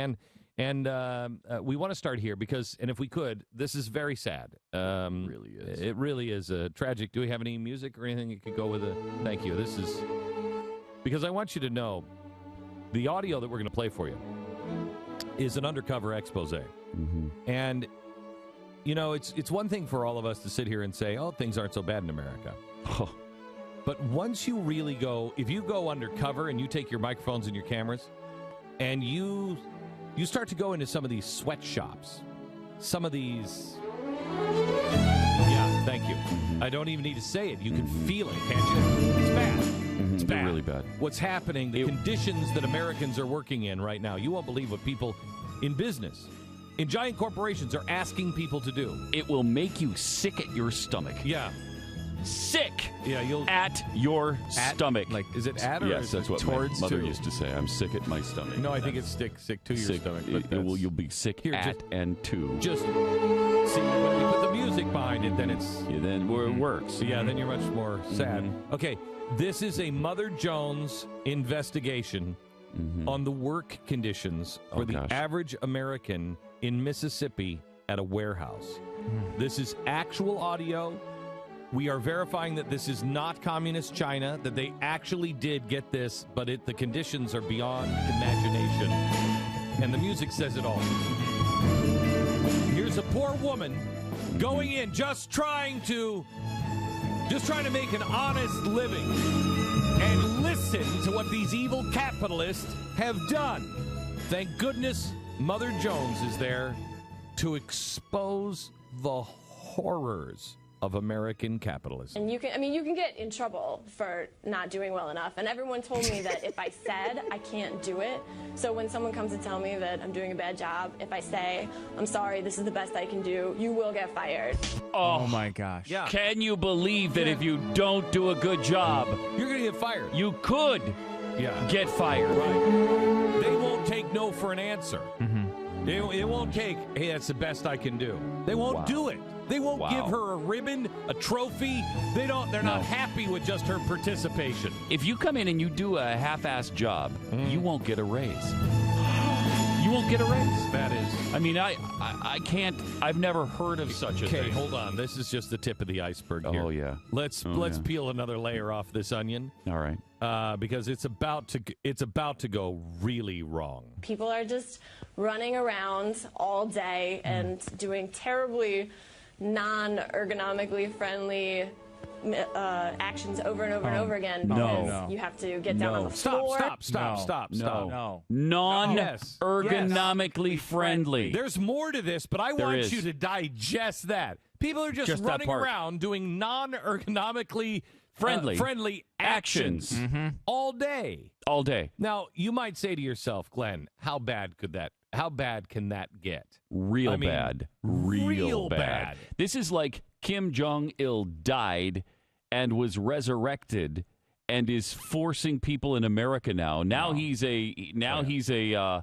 can. And we want to start here because, and if we could, this is very sad. It really is. It really is tragic. Do we have any music or anything that could go with it? Thank you. This is because I want you to know the audio that we're going to play for you is an undercover expose. Mm-hmm. And, you know, it's one thing for all of us to sit here and say, oh, things aren't so bad in America. Oh. But once you really go, if you go undercover and you take your microphones and your cameras and you start to go into some of these sweatshops, some of these, yeah, thank you. I don't even need to say it. You can feel it, can't you? It's bad. It's bad. They're really bad. What's happening, the conditions that Americans are working in right now, you won't believe what people in business, in giant corporations, are asking people to do. It will make you sick at your stomach. Yeah. Sick. Yeah, you'll at your stomach. Like, is it at or yes, is that's it what towards my mother to? used to say. I'm sick at my stomach. No, I think it's sick to your sick, stomach. You'll be sick Here, at and to. Just see when we put the music behind it, then it's then where it works. Yeah, then you're much more sad. Okay, this is a Mother Jones investigation on the work conditions for the average American in Mississippi at a warehouse. This is actual audio. We are verifying that this is not communist China, that they actually did get this, but the conditions are beyond imagination. And the music says it all. Here's a poor woman going in, just trying to make an honest living. And listen to what these evil capitalists have done. Thank goodness Mother Jones is there to expose the horrors of American capitalism. And you can get in trouble for not doing well enough. And everyone told me that if I said I can't do it, so when someone comes to tell me that I'm doing a bad job, if I say, I'm sorry, this is the best I can do, you will get fired. Oh my gosh. Yeah. Can you believe that if you don't do a good job, You're going to get fired. you could get fired? Right. They won't take no for an answer. It won't take, hey, that's the best I can do. They won't do it. They won't give her a ribbon, a trophy. They're not happy with just her participation. If you come in and you do a half-assed job, you won't get a raise. You won't get a raise. That is. I mean, I can't. I've never heard of such a thing. Okay, hold on. This is just the tip of the iceberg here. Oh yeah. Let's peel another layer off this onion. All right. Because it's about to go really wrong. People are just running around all day and doing terribly non-ergonomically friendly actions over and over and over again because you have to get down on the floor. Stop. No. Non-ergonomically friendly. There's more to this, but I want you to digest that. People are just running around doing non-ergonomically friendly actions all day. All day. Now, you might say to yourself, Glenn, how bad can that get? Real bad. Real bad. This is like Kim Jong-il died and was resurrected and is forcing people in America now. Now he's a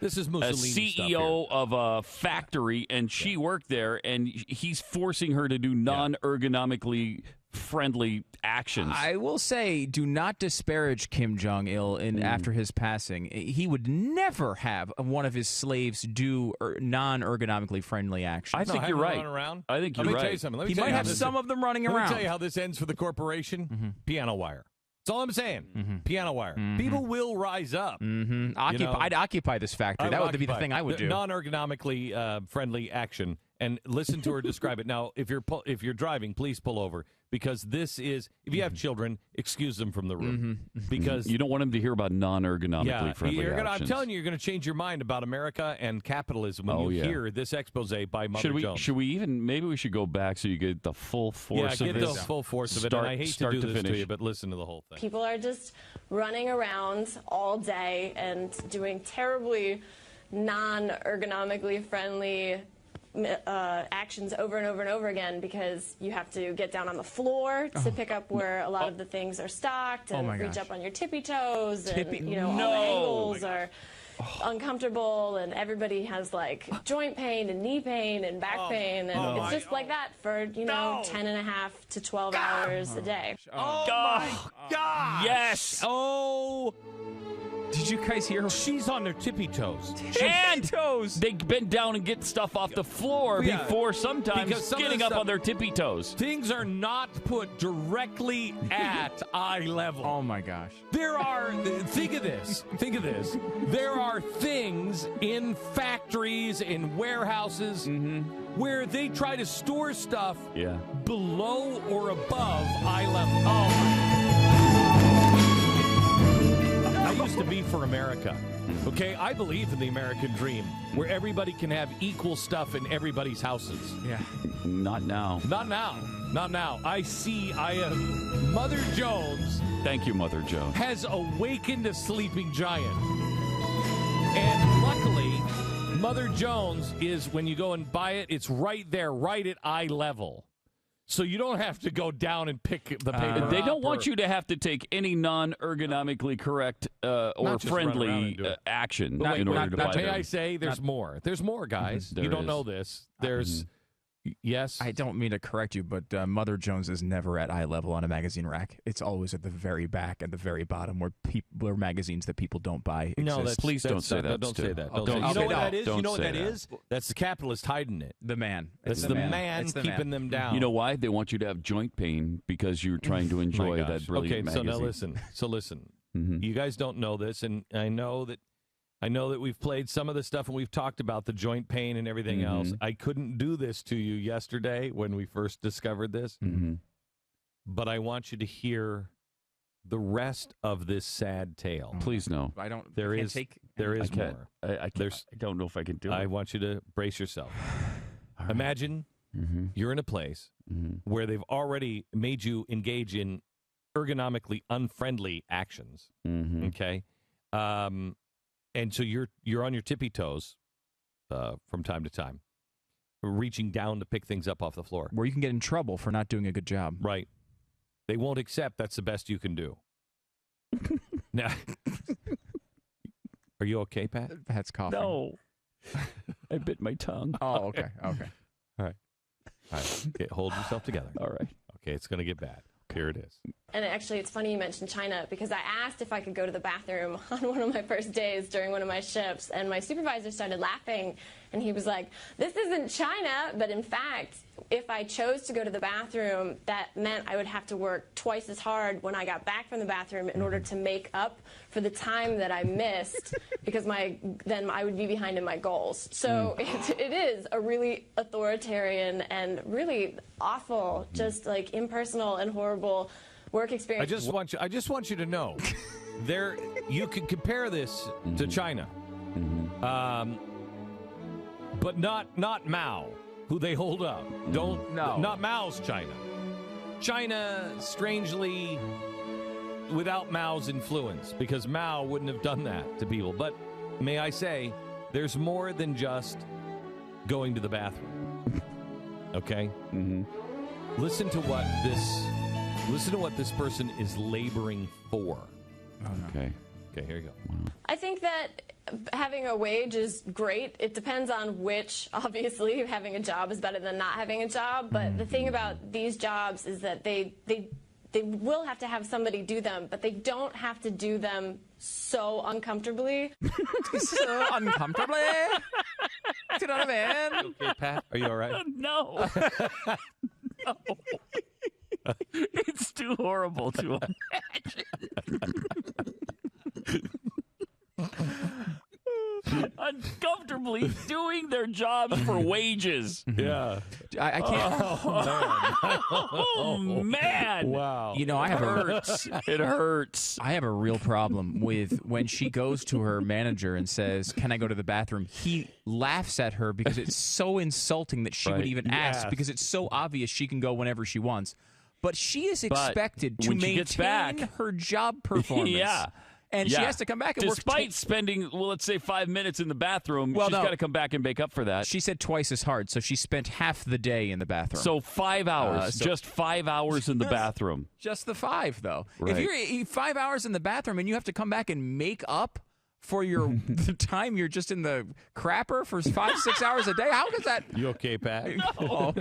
this is Mussolini CEO of a factory, and she worked there, and he's forcing her to do non-ergonomically friendly actions. I will say, do not disparage Kim Jong-il after his passing. He would never have one of his slaves do non-ergonomically friendly actions. I think you're right. I think you're right. Let me tell you something. He might have some of them running around. Let me tell you how this ends for the corporation. Piano wire. That's all I'm saying. Piano wire. People will rise up. I'd occupy this factory. That would be the thing I would do. Non-ergonomically friendly action. And listen to her describe it. Now, if you're driving, please pull over, because this is, if you have children, excuse them from the room, because you don't want them to hear about non-ergonomically friendly actions. I'm telling you, you're going to change your mind about America and capitalism when you hear this expose by Mother Jones. Should we even? Maybe we should go back so you get the full force of it. Yeah, get the full force of it. And I hate to do this to you, but listen to the whole thing. People are just running around all day and doing terribly non-ergonomically friendly actions over and over and over again because you have to get down on the floor to pick up where a lot of the things are stocked and reach up on your tippy toes and all the angles are uncomfortable and everybody has like joint pain and knee pain and back pain and it's just like that for 10 and a half to 12 hours a day. Oh my God! Yes! Oh Did you guys hear? She's on their tippy toes. And they bend down and get stuff off the floor before sometimes getting up on their tippy toes. Things are not put directly at eye level. Oh my gosh. There are, think of this. There are things in factories, in warehouses, where they try to store stuff below or above eye level. Oh my. I used to be for America. Okay, I believe in the American dream, where everybody can have equal stuff in everybody's houses. Yeah. Not now. Not now. I am Mother Jones. Thank you, Mother Jones. Has awakened a sleeping giant. And luckily, Mother Jones is, when you go and buy it, it's right there, right at eye level. So you don't have to go down and pick the paper up. They don't want you to have to take any non-ergonomically correct or friendly action in order to buy them. May I say, there's more. There's more, guys. You don't know this. There's... Yes. I don't mean to correct you, but Mother Jones is never at eye level on a magazine rack. It's always at the very back, at the very bottom, where magazines that people don't buy exist. No, please don't say that. Don't say that. Don't you know what that is? Don't You know what say that is? That's the capitalist hiding it. The man. That's the man keeping them down. You know why? They want you to have joint pain because you're trying to enjoy that brilliant magazine. Okay, so listen. You guys don't know this, and I know that we've played some of the stuff and we've talked about the joint pain and everything else. I couldn't do this to you yesterday when we first discovered this, but I want you to hear the rest of this sad tale. Please no. There is more. I don't know if I can do it. I want you to brace yourself. Right. Imagine you're in a place where they've already made you engage in ergonomically unfriendly actions. Okay. And so you're on your tippy toes from time to time, reaching down to pick things up off the floor. Where you can get in trouble for not doing a good job. Right. They won't accept that's the best you can do. Now, are you okay, Pat? Pat's coughing. No. I bit my tongue. Oh, okay. All right. Okay, hold yourself together. All right. Okay, it's going to get bad. Here it is. And actually, it's funny you mentioned China, because I asked if I could go to the bathroom on one of my first days during one of my shifts, and my supervisor started laughing, and he was like, "This isn't China." But in fact, if I chose to go to the bathroom, that meant I would have to work twice as hard when I got back from the bathroom in order to make up for the time that I missed, because then I would be behind in my goals. So it is a really authoritarian and really awful, just like impersonal and horrible work experience. I just want you to know, you can compare this to China, but not Mao, who they hold up. Not Mao's China. China, strangely, without Mao's influence, because Mao wouldn't have done that to people. But may I say, there's more than just going to the bathroom. Okay? Listen to what this person is laboring for. Oh, no. Okay, here you go. I think that having a wage is great. It depends on which. Obviously, having a job is better than not having a job. But the thing about these jobs is that they will have to have somebody do them, but they don't have to do them so uncomfortably. So uncomfortably? Do you know what I mean? Okay, Pat, are you all right? No. No. It's too horrible to imagine. Uncomfortably doing their jobs for wages. Yeah. I can't. Oh, man. Wow. You know, It hurts. I have a real problem with when she goes to her manager and says, "Can I go to the bathroom?" He laughs at her because it's so insulting that she would even ask, because it's so obvious she can go whenever she wants. But she is expected to maintain her job performance. Yeah. And she has to come back and work. Despite spending, let's say 5 minutes in the bathroom, she's got to come back and make up for that. She said twice as hard, so she spent half the day in the bathroom. So 5 hours, just 5 hours in the bathroom. Just the 5, though. Right. If you're 5 hours in the bathroom and you have to come back and make up for the time you're just in the crapper for 5-6 hours a day, how does that? You okay, Pat? No.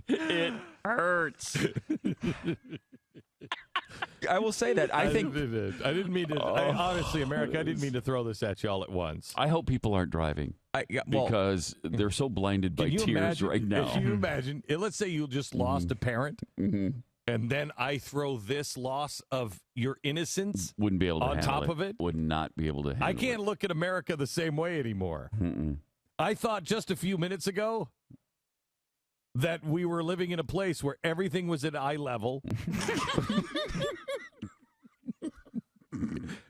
It hurts. I will say that I think I didn't mean to. Honestly, America, I didn't mean to throw this at you all at once. I hope people aren't driving because they're so blinded by tears right now. Can you imagine? Let's say you just lost a parent, and then I throw this loss of your innocence Wouldn't be able to on handle top of it. Would not be able to handle I can't look at America the same way anymore. I thought just a few minutes ago that we were living in a place where everything was at eye level.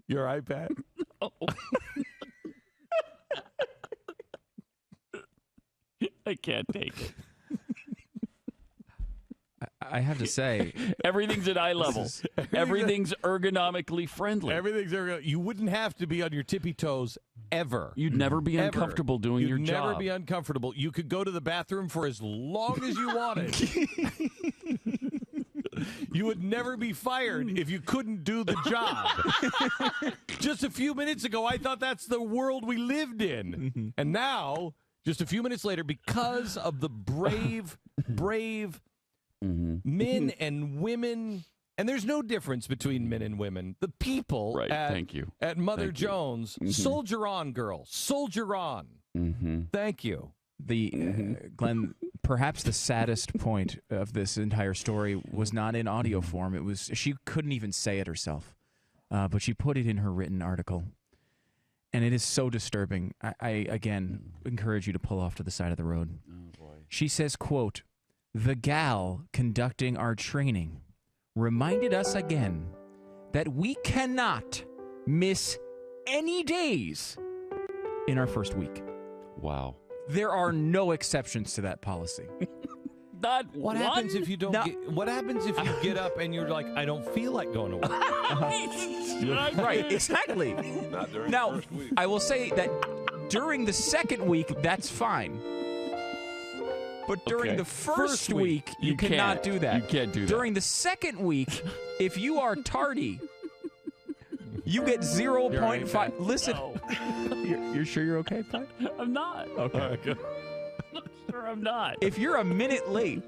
Your iPad? Oh. I can't take it. I have to say, everything's at eye level. Everything's ergonomically friendly. You wouldn't have to be on your tippy toes ever. You'd never be uncomfortable doing your job. You'd never be uncomfortable. You could go to the bathroom for as long as you wanted. You would never be fired if you couldn't do the job. Just a few minutes ago, I thought that's the world we lived in. And now, just a few minutes later, because of the brave men and women, and there's no difference between men and women. The people at Mother Jones, soldier on, girl, soldier on. Thank you. Glenn, perhaps the saddest point of this entire story was not in audio form. It was she couldn't even say it herself, but she put it in her written article, and it is so disturbing. I again encourage you to pull off to the side of the road. Oh boy. She says, quote, "The gal conducting our training reminded us again that we cannot miss any days in our first week." Wow. There are no exceptions to that policy. What happens if you don't? What happens if you get up and you're like, I don't feel like going to work? Right, exactly. Now, I will say that during the second week, that's fine. But during the first week, you cannot do that. You can't do that. During the second week, if you are tardy, you get 0.5. Listen, you're sure you're okay, Pat? I'm not. Okay. Sure, I'm not. If you're a minute late,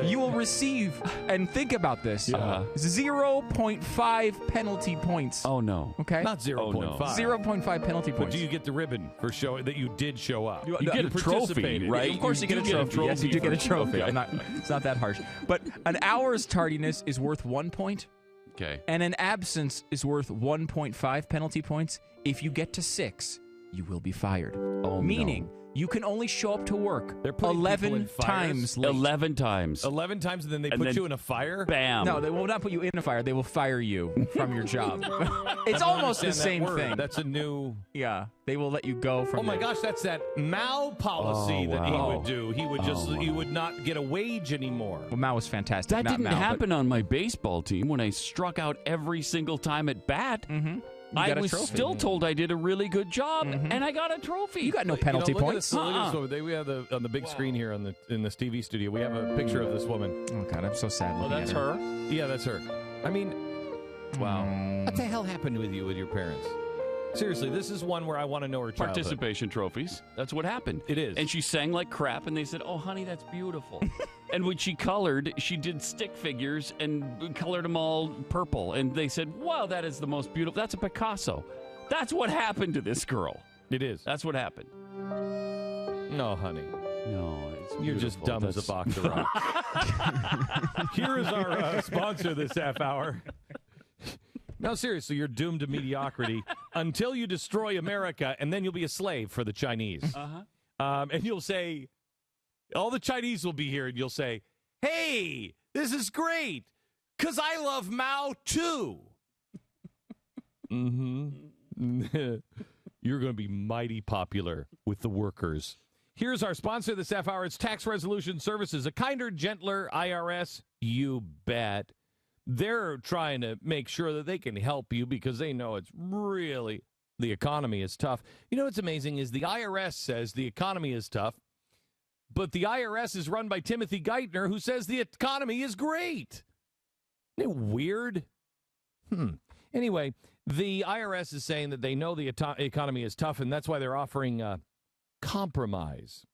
you will receive, and think about this, 0.5 penalty points. Oh, no. Okay? Not 0.5. 0.5 penalty points. But do you get the ribbon for showing that you did show up? You get a trophy, right? Of course you get a trophy. Yes, you do get a trophy. It's not that harsh. But an hour's tardiness is worth 1 point. Okay. And an absence is worth 1.5 penalty points. If you get to 6, you will be fired. Oh, Meaning, you can only show up to work 11 times late. 11 times. 11 times, and then they put you in a fire? Bam. No, they will not put you in a fire. They will fire you from your job. It's almost the same thing. That's a new... Yeah, they will let you go from... Oh, my gosh, that's that Mao policy that he would do. He would he would not get a wage anymore. Well, Mao was fantastic. That didn't happen on my baseball team when I struck out every single time at bat. I was still told I did a really good job, and I got a trophy. You got no penalty points. Look at this woman. We have on the big screen here in this TV studio. We have a picture of this woman. Oh God, I'm so sad. Oh, that's her. Yeah, that's her. I mean, wow. What the hell happened with you with your parents? Seriously, this is one where I want to know her childhood. Participation trophies. That's what happened. It is. And she sang like crap, and they said, "Oh, honey, that's beautiful." And when she colored, she did stick figures and colored them all purple. And they said, "Wow, that is the most beautiful. That's a Picasso." That's what happened to this girl. It is. That's what happened. No, honey. No, it's You're just dumb as a box of rocks. Here is our sponsor this half hour. No, seriously, you're doomed to mediocrity until you destroy America, and then you'll be a slave for the Chinese. And you'll say, all the Chinese will be here, and you'll say, "Hey, this is great, because I love Mao, too." You're going to be mighty popular with the workers. Here's our sponsor this half hour. It's Tax Resolution Services, a kinder, gentler IRS. You bet. They're trying to make sure that they can help you because they know it's really, the economy is tough. You know what's amazing is the IRS says the economy is tough, but the IRS is run by Timothy Geithner, who says the economy is great. Isn't it weird? Anyway, the IRS is saying that they know the economy is tough, and that's why they're offering compromise.